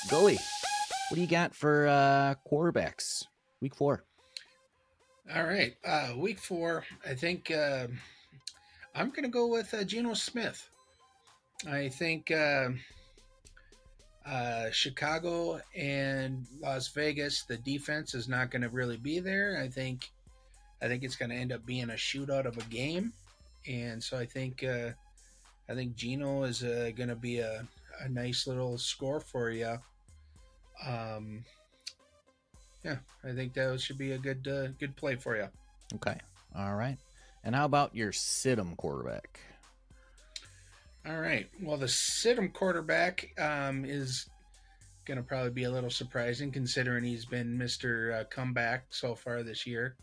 Gully, what do you got for quarterbacks? Week 4. All right. Week 4, I think I'm going to go with Geno Smith. I think Chicago and Las Vegas, the defense is not going to really be there. I think it's going to end up being a shootout of a game, and so I think Geno is going to be a nice little score for you. Um, yeah, I think that should be a good play for you. Okay. All right. And how about your Sid'em quarterback? All right. Well, the Sidham quarterback is going to probably be a little surprising considering he's been Mr. Comeback so far this year,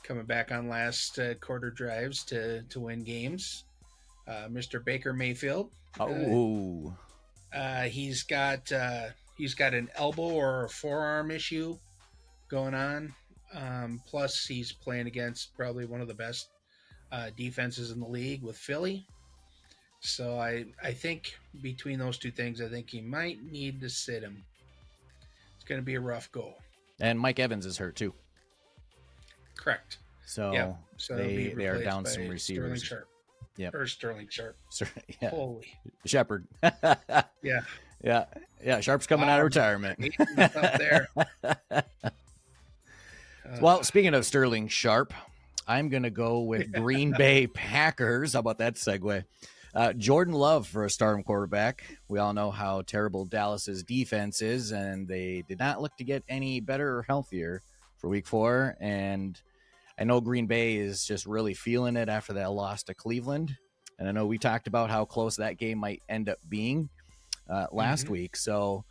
coming back on last quarter drives to win games. Mr. Baker Mayfield. Uh, Oh, he's got he's got an elbow or a forearm issue going on. Plus, he's playing against probably one of the best defenses in the league with Philly. So I think between those two things, I think he might need to sit him. It's going to be a rough go. and Mike Evans is hurt too. Correct. So Yep. So he'll be they are replaced down by some Sterling receivers. Sharp. Yep. Or Sterling Sharp. Yeah. Holy. Shepard. Yeah. Yeah. Yeah. Sharp's coming out of retirement. Up there. Well, speaking of Sterling Sharp, I'm going to go with Green Bay Packers. How about that segue? Jordan Love for a starting quarterback. We all know how terrible Dallas's defense is, and they did not look to get any better or healthier for week 4. And I know Green Bay is just really feeling it after that loss to Cleveland. And I know we talked about how close that game might end up being last week. So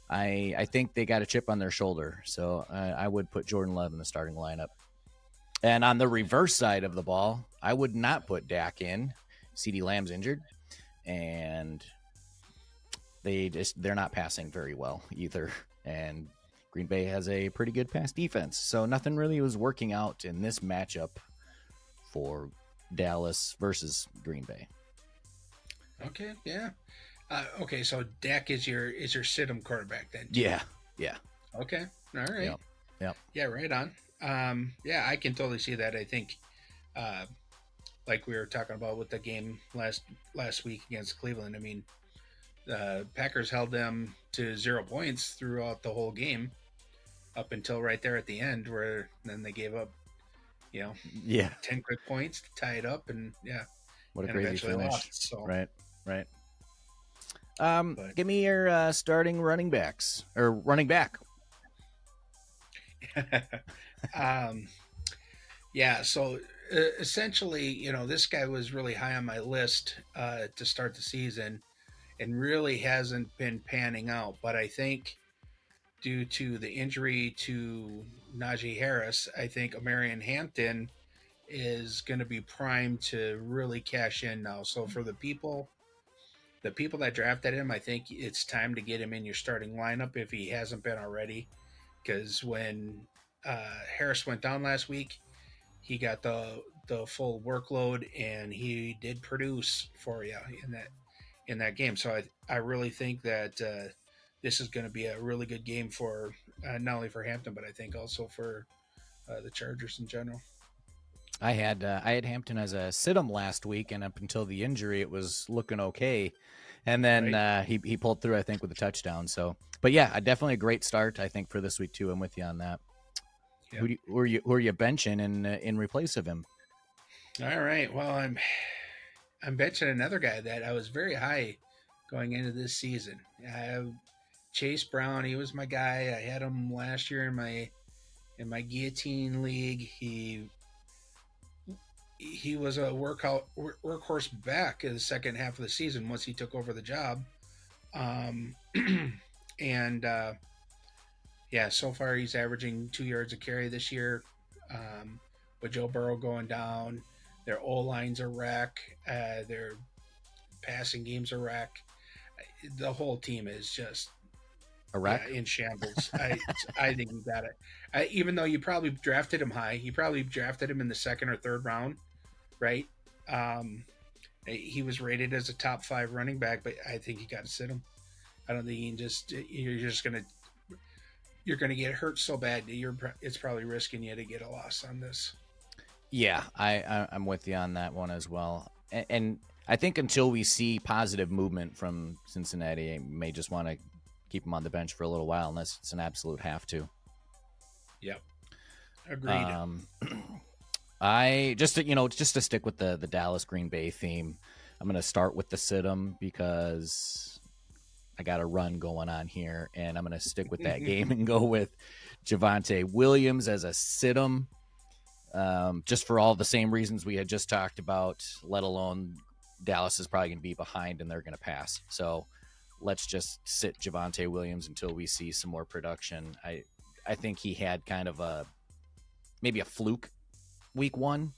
I think they got a chip on their shoulder. So I would put Jordan Love in the starting lineup. And on the reverse side of the ball, I would not put Dak in. CeeDee Lamb's injured, and they're not passing very well either. And Green Bay has a pretty good pass defense, so nothing really was working out in this matchup for Dallas versus Green Bay. Okay. Yeah. Okay. So Dak is your Sidham quarterback then. Yeah. Okay. All right. Yep. Yeah. Right on. Yeah, I can totally see that. I think. Like we were talking about with the game last week against Cleveland. I mean, the Packers held them to 0 points throughout the whole game, up until right there at the end, where then they gave up, 10 quick points to tie it up, and what a and crazy eventually finish. lost. So Right. Give me your starting running backs or running back. Yeah, so essentially, this guy was really high on my list to start the season and really hasn't been panning out. But I think due to the injury to Najee Harris, I think Amarian Hampton is going to be primed to really cash in now. So for the people that drafted him, I think it's time to get him in your starting lineup if he hasn't been already. Because when Harris went down last week, he got the full workload and he did produce for you in that game. So I really think that this is going to be a really good game for not only for Hampton but I think also for the Chargers in general. I had Hampton as a sit-em last week, and up until the injury, it was looking okay. And then he pulled through, I think, with a touchdown. So, but yeah, definitely a great start, I think, for this week too. I'm with you on that. Yep. Who are you benching in replace of him? All right. Well, I'm benching another guy that I was very high going into this season. I have Chase Brown. He was my guy. I had him last year in my guillotine league. He was a workhorse back in the second half of the season once he took over the job. And so far he's averaging 2 yards a carry this year. With Joe Burrow going down, their O-lines are wreck. Their passing games are wreck. The whole team is just a wreck in shambles. I think you got it. Even though you probably drafted him high, you probably drafted him in the second or third round, right? He was rated as a top 5 running back, but I think you got to sit him. I don't think you can just you're gonna get hurt so bad that it's probably risking you to get a loss on this. Yeah, I'm with you on that one as well. And I think until we see positive movement from Cincinnati, I may just want to keep him on the bench for a little while, unless it's an absolute have to. Yep, agreed. Um, I just to, just to stick with the Dallas Green Bay theme, I'm going to start with the Sid'em because I got a run going on here, and I'm going to stick with that game and go with Javonte Williams as a Sid'em. Just for all the same reasons we had just talked about, let alone Dallas is probably going to be behind and they're going to pass. So let's just sit Javonte Williams until we see some more production. I think he had kind of maybe a fluke week one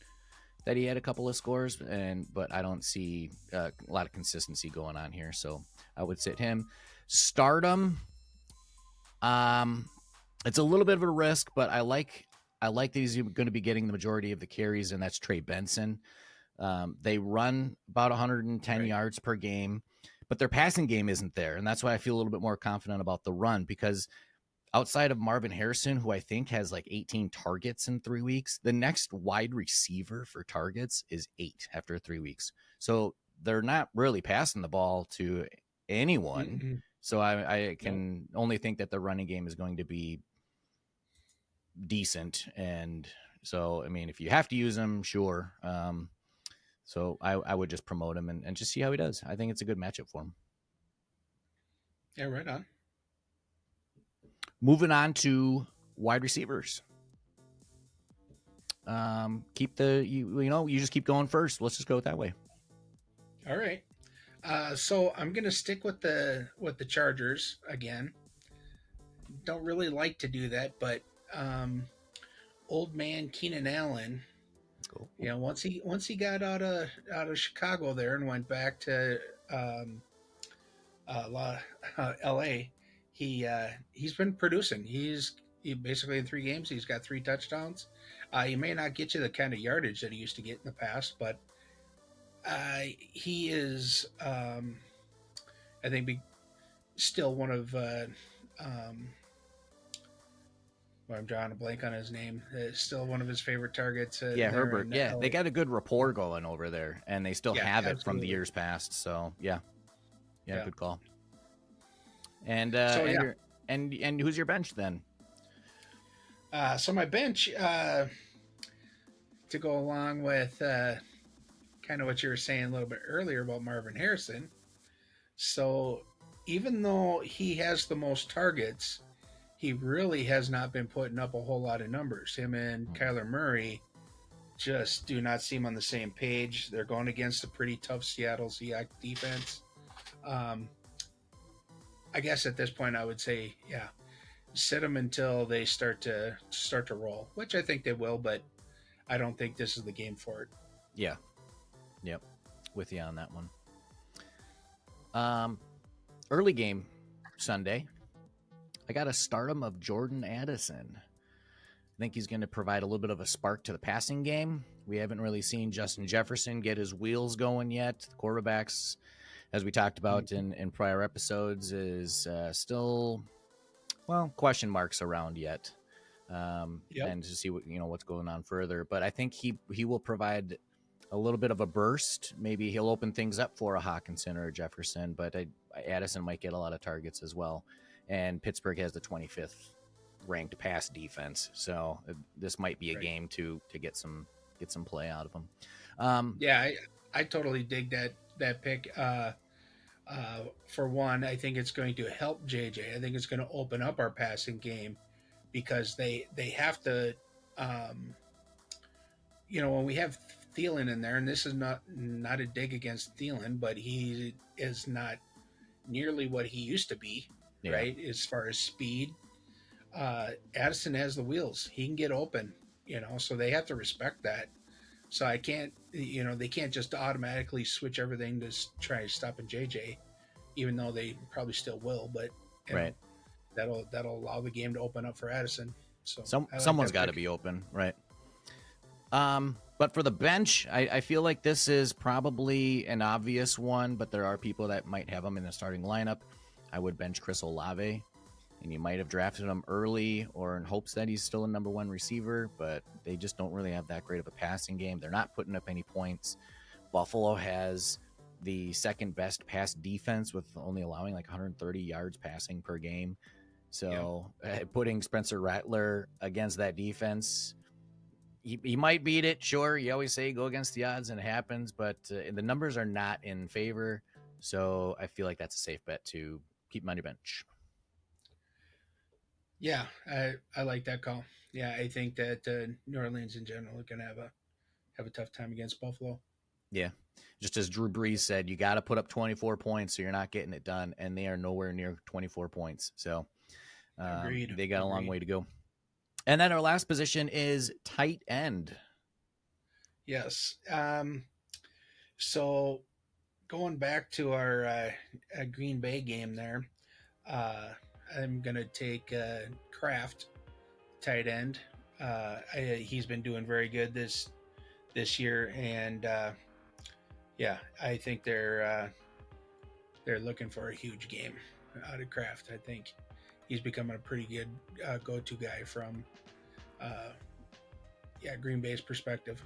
that he had a couple of scores, but I don't see a lot of consistency going on here. So I would sit him. Stardom. It's a little bit of a risk, but I like that he's going to be getting the majority of the carries, and that's Trey Benson. They run about 110 yards per game, but their passing game isn't there, and that's why I feel a little bit more confident about the run, because outside of Marvin Harrison, who I think has like 18 targets in 3 weeks, the next wide receiver for targets is 8 after 3 weeks. So they're not really passing the ball to anyone. Mm-mm. So I can only think that the running game is going to be decent. And so, I mean, if you have to use him, sure. So I would just promote him and just see how he does. I think it's a good matchup for him. Yeah, right on. Moving on to wide receivers. Keep you just keep going first. Let's just go that way. All right. So I'm gonna stick with the Chargers again. Don't really like to do that, but old man Keenan Allen, Cool. once he got out of Chicago there and went back to um, L.A., he's been producing. He basically in 3 games he's got 3 touchdowns. He may not get you the kind of yardage that he used to get in the past, but he is, I think, still one of. Well, I'm drawing a blank on his name. Still one of his favorite targets. Yeah, Herbert. Yeah, LA. they got a good rapport going over there, and they still have it from the Absolutely. years past. So yeah, Yeah. good call. And So yeah. and who's your bench then? So my bench, to go along with kind of what you were saying a little bit earlier about Marvin Harrison. So even though he has the most targets, he really has not been putting up a whole lot of numbers. Him and Kyler Murray just do not seem on the same page. They're going against a pretty tough Seattle Seahawks defense. I guess at this point I would say, yeah, sit them until they start to roll, which I think they will, but I don't think this is the game for it. Yeah, yep, with you on that one. Early game Sunday, I got a stardom of Jordan Addison. I think he's going to provide a little bit of a spark to the passing game. We haven't really seen Justin Jefferson get his wheels going yet. The quarterbacks, as we talked about in prior episodes, is still, question marks around yet. And to see what's going on further. But I think he will provide a little bit of a burst. Maybe he'll open things up for a Hawkinson or a Jefferson, but Addison might get a lot of targets as well. And Pittsburgh has the 25th ranked pass defense, so this might be a game to get some play out of them. Yeah, I totally dig that pick. For one, I think it's going to help JJ. I think it's going to open up our passing game because they have to. When we have Thielen in there, and this is not a dig against Thielen, but he is not nearly what he used to be, right? As far as speed, Addison has the wheels; he can get open, so they have to respect that. So I can't, they can't just automatically switch everything to try stopping JJ, even though they probably still will. But right, that'll allow the game to open up for Addison. So someone's got to be open, right? But for the bench, I feel like this is probably an obvious one, but there are people that might have them in the starting lineup. I would bench Chris Olave, and you might have drafted him early or in hopes that he's still a number one receiver, but they just don't really have that great of a passing game. They're not putting up any points. Buffalo has the second best pass defense with only allowing like 130 yards passing per game. Yep. So putting Spencer Rattler against that defense, he might beat it. Sure, you always say go against the odds and it happens, but the numbers are not in favor. So I feel like that's a safe bet to keep him on your bench. Yeah, I like that call. Yeah, I think that New Orleans in general are going to have a tough time against Buffalo. Yeah. Just as Drew Brees said, you got to put up 24 points or you're not getting it done. And they are nowhere near 24 points. So Agreed. they got a long Agreed. way to go. And then our last position is tight end. Yes. So going back to our Green Bay game there, uh, I'm going to take Kraft, tight end. He's been doing very good this year, and yeah, I think they're looking for a huge game out of Kraft. I think he's becoming a pretty good go-to guy from yeah, Green Bay's perspective.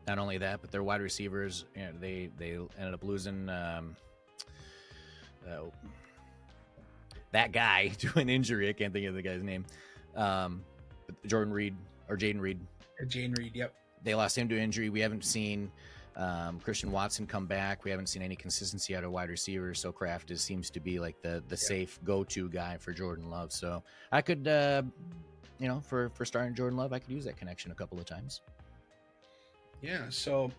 Not only that, but their wide receivers, they ended up losing uh, that guy to an injury. I can't think of the guy's name. Jordan Reed or Jaden Reed. Jane Reed, yep. They lost him to injury. We haven't seen Christian Watson come back. We haven't seen any consistency out of wide receivers. So Kraft seems to be like the Yep. safe go-to guy for Jordan Love. So I could, for starting Jordan Love, I could use that connection a couple of times. Yeah. So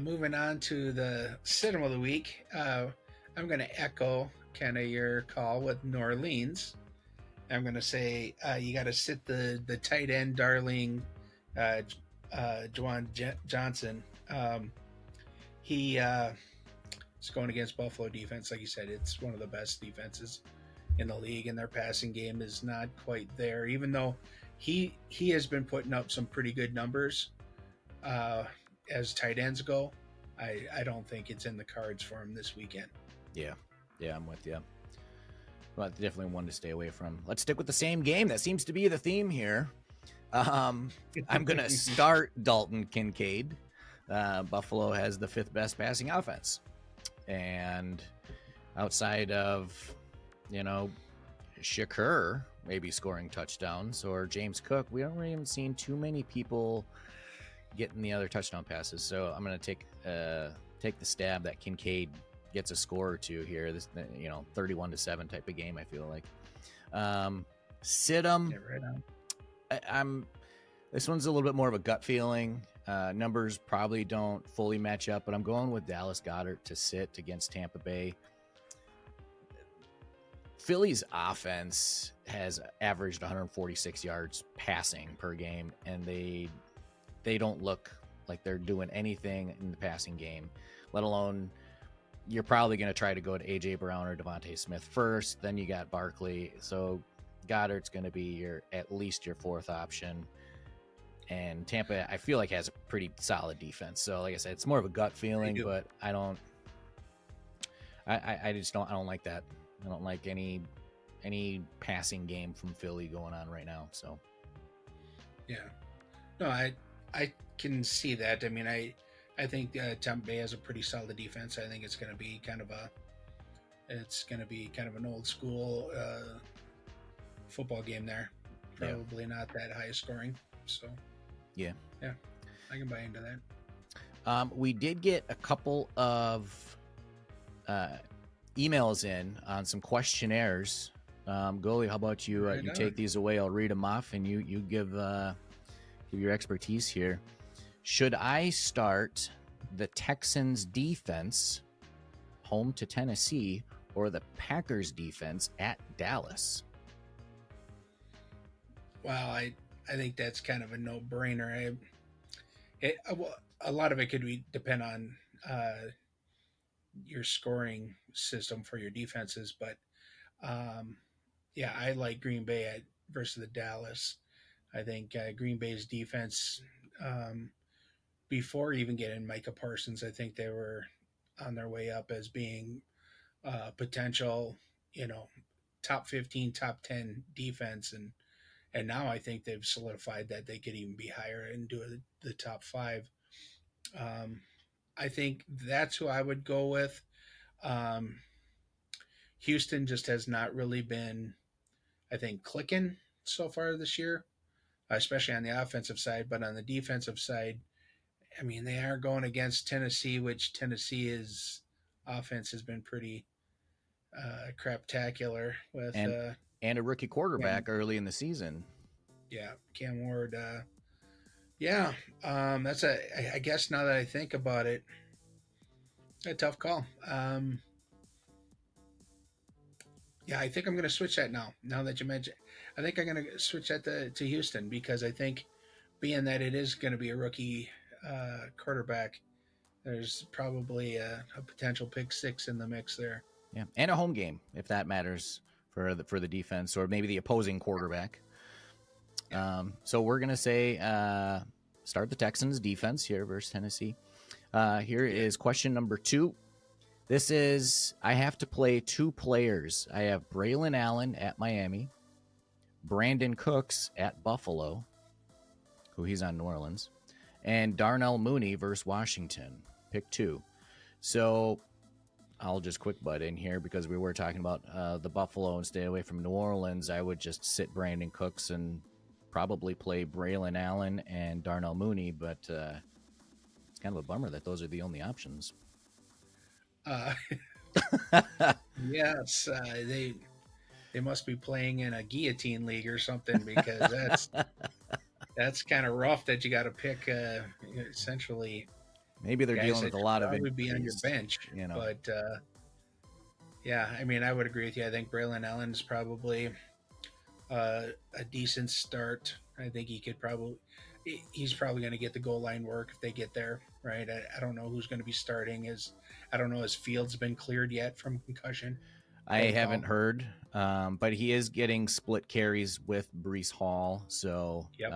moving on to the sit of the week, I'm going to echo kind of your call with New Orleans. I'm going to say you got to sit the tight end darling uh, Juwan Johnson. He is going against Buffalo defense. Like you said, it's one of the best defenses in the league, and their passing game is not quite there. Even though he has been putting up some pretty good numbers uh, as tight ends go, I don't think it's in the cards for him this weekend. Yeah, I'm with you. Well, definitely one to stay away from. Let's stick with the same game. That seems to be the theme here. I'm going to start Dalton Kincaid. Buffalo has the fifth best passing offense. And outside of, Shakur maybe scoring touchdowns or James Cook, we don't really even seen too many people getting the other touchdown passes. So I'm going to take the stab that Kincaid gets a score or two here. This 31-7 type of game. I feel like sit him. Yeah, right on. I'm. This one's a little bit more of a gut feeling. Numbers probably don't fully match up, but I'm going with Dallas Goedert to sit against Tampa Bay. Philly's offense has averaged 146 yards passing per game, and they don't look like they're doing anything in the passing game, let alone you're probably going to try to go to A.J. Brown or Devontae Smith first. Then you got Barkley. So Goddard's going to be at least your fourth option. And Tampa, I feel like, has a pretty solid defense. So like I said, it's more of a gut feeling, but I don't like that. I don't like any passing game from Philly going on right now. So Yeah. No, I can see that. I mean, I think Tampa Bay has a pretty solid defense. I think it's going to be kind of an old school football game there. Probably not that high scoring. So yeah, I can buy into that. We did get a couple of emails in on some questionnaires. Gully, how about you? You take these away. I'll read them off, and you give your expertise here. Should I start the Texans defense home to Tennessee or the Packers defense at Dallas? Well, I think that's kind of a no-brainer. A lot of it could depend on your scoring system for your defenses, but yeah, I like Green Bay versus the Dallas. I think Green Bay's defense, before even getting Micah Parsons, I think they were on their way up as being potential, you know, top 15, top 10 defense, and now I think they've solidified that they could even be higher and do the top five. Um, I think that's who I would go with. Um, Houston just has not really been, I think, clicking so far this year, especially on the offensive side. But on the defensive side, I mean, they are going against Tennessee, which Tennessee's offense has been pretty craptacular with and and a rookie Cam, quarterback early in the season. yeah, Cam Ward. Yeah, that's I guess now that I think about it, a tough call. Yeah, I think I'm going to switch that now. Now that you mention, I think I'm going to switch that to Houston because I think, being that it is going to be a rookie quarterback, there's probably a potential pick six in the mix there. Yeah, and a home game if that matters for the defense or maybe the opposing quarterback. Yeah, So we're gonna say start the Texans defense here versus Tennessee. Here yeah, is question number 2. This is I have to play 2 players. I have Braylon Allen at Miami, Brandon Cooks at Buffalo, who he's on New Orleans, and Darnell Mooney versus Washington. Pick 2. So I'll just quick butt in here because we were talking about the Buffalo and stay away from New Orleans. I would just sit Brandon Cooks and probably play Braylon Allen and Darnell Mooney, but it's kind of a bummer that those are the only options. uh, yes, they must be playing in a guillotine league or something because that's kind of rough that you got to pick essentially Maybe they're guys dealing that with a should lot of probably be on your injuries, bench. you know. But yeah, I mean, I would agree with you. I think Braylon Allen is probably a decent start. I think he's probably going to get the goal line work if they get there, right? I don't know who's going to be starting. I don't know his Fields been cleared yet from concussion I haven't protocol. heard, but he is getting split carries with Brees Hall, so Yep,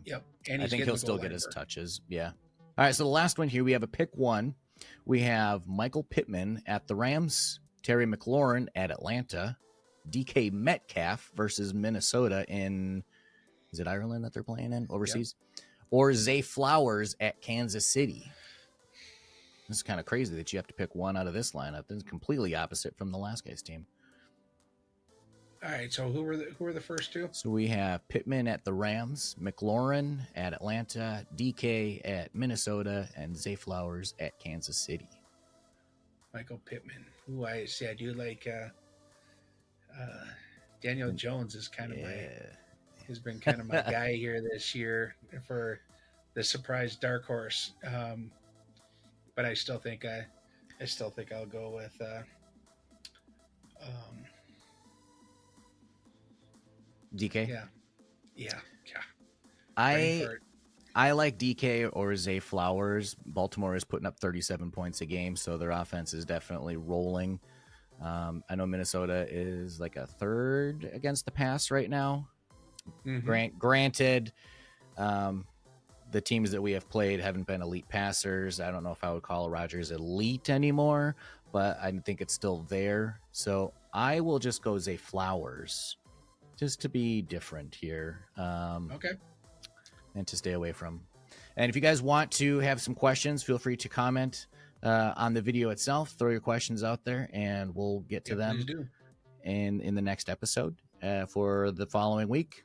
yep, and I he's think getting he'll the goal still get line his work. touches. Yeah. All right, so the last one here, we have a pick 1. We have Michael Pittman at the Rams, Terry McLaurin at Atlanta, DK Metcalf versus Minnesota in, is it Ireland that they're playing in Yep. overseas? Or Zay Flowers at Kansas City. This is kind of crazy that you have to pick one out of this lineup. This is completely opposite from the last guy's team. All right. So who were the first two? So we have Pittman at the Rams, McLaurin at Atlanta, DK at Minnesota, and Zay Flowers at Kansas City. Michael Pittman. Who I see. I do like. Daniel Jones is kind of my Yeah. has been kind of my guy here this year for the surprise dark horse. But I still think I'll go with um, DK. yeah, yeah, yeah. Brain I fart. I like DK or Zay Flowers. Baltimore is putting up 37 points a game, so their offense is definitely rolling. I know Minnesota is like a third against the pass right now. Mm-hmm. Granted, um, the teams that we have played haven't been elite passers. I don't know if I would call Rodgers elite anymore, but I think it's still there. So I will just go Zay Flowers just to be different here. Okay. And to stay away from. And if you guys want to have some questions, feel free to comment on the video itself. Throw your questions out there, and we'll get to Yeah, please them do. in the next episode for the following week.